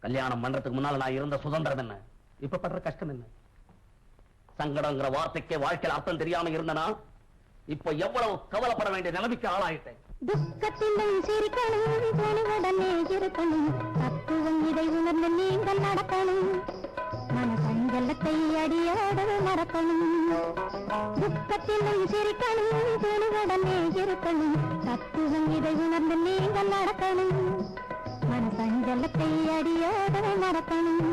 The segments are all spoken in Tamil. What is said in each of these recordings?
கல்யாணம் பண்றதுக்கு முன்னால நான் இருந்த சுதந்திரம் என்ன, இப்ப படுற கஷ்டம் என்ன? சங்கடங்கிற வார்த்தைக்கே வாழ்க்கையில் அர்த்தம் தெரியாம இருந்தனா இப்ப எவ்வளவு கவலைப்பட வேண்டிய நிலைமைக்கு ஆளாயிட்டேன். துக்கத்திலும் சிரிக்கணும், துணிவுடனே இருக்கணும், தத்துவம் இதை உணர்ந்து நீங்கள் நடக்கணும், மனசஞ்சலத்தை அடியோடு மறக்கணும். துக்கத்திலும் சிரிக்கணும், துணிவுடனே இருக்கணும், தத்துவம் இதை உணர்ந்து நீங்கள் நடக்கணும், மனசஞ்சலத்தை அடியோடு மறக்கணும்.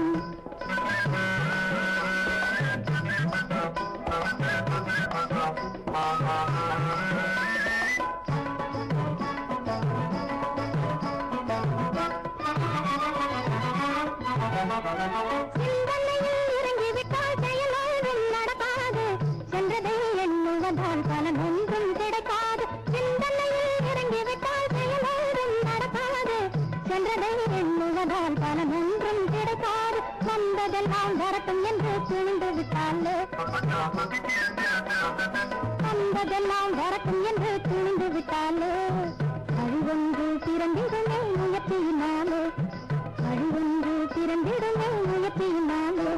சிந்தனையில் இறங்கிவிட்டால் செயலோடும் நடக்காது, சென்றதை எண்ணுவதால் பலன் ஒன்றும் கிடைக்காது. சிந்தனையில் இறங்கிவிட்டால் செயலோடும் நடக்காது, சென்றதை எண்ணுவதால் பலன் ஒன்றும் கிடைக்காது. வந்ததெல்லாம் வரட்டும் என்று துணிந்து விட்டாலே, வந்ததெல்லாம் வரட்டும் என்று துணிந்து விட்டாலே, அழிவொன்று பிறந்திடுமே முயற்சியினாலே, அழிவொன்று பிறந்திடுமே முயற்சியினாலே.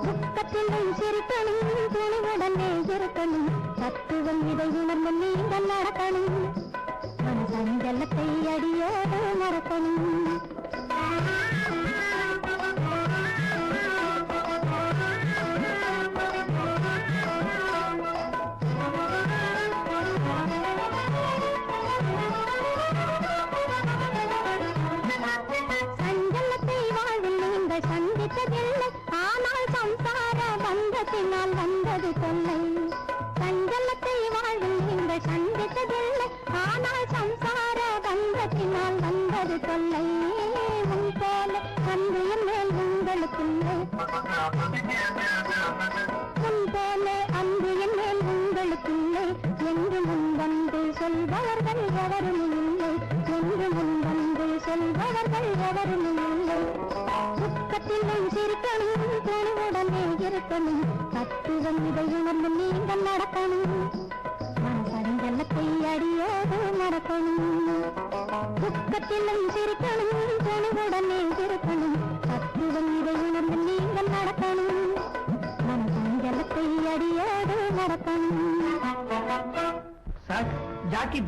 துக்கத்திலும் சிரிக்கணும், துணிவுடனே இருக்கணும், தத்துவம் இதை உணர்ந்து நீங்கள் நடக்கணும், மனசஞ்சலத்தை அடியோடு மறக்கணும். சந்தித்ததில்லை, ஆனால் சம்சார பந்தத்தினால் வந்தது தொல்லை. சஞ்சலத்தை வாழ்வில் நீங்கள் சந்தித்ததில்லை, ஆனால் சம்சார பந்தத்தினால் வந்தது தொல்லை. முன் போல அன்பு என் மேல் உங்களுக்குள்ளே, முன் போல அன்பு என் மேல் உங்களுக்குள்ளே, என்று முன் வந்து சொல்பவர்கள் எவரும் இல்லை, என்று முன் வந்து சொல்பவர்கள் எவரும் இல்லை. துக்கத்திலும் சிரிக்கணும், துணிவுடனே இருக்கணும், தத்துவம் இதை உணர்ந்து நீங்கள் நடக்கணும், மனசஞ்சலத்தை அடியோடு மறக்கணும். துக்கத்திலும் சிரிக்கணும், துணிவுடனே இருக்கணும், தத்துவம் இதை உணர்ந்து நீங்கள் நடக்கணும், மனசஞ்சலத்தை அடியோடு மறக்கணும். Sir, Jackie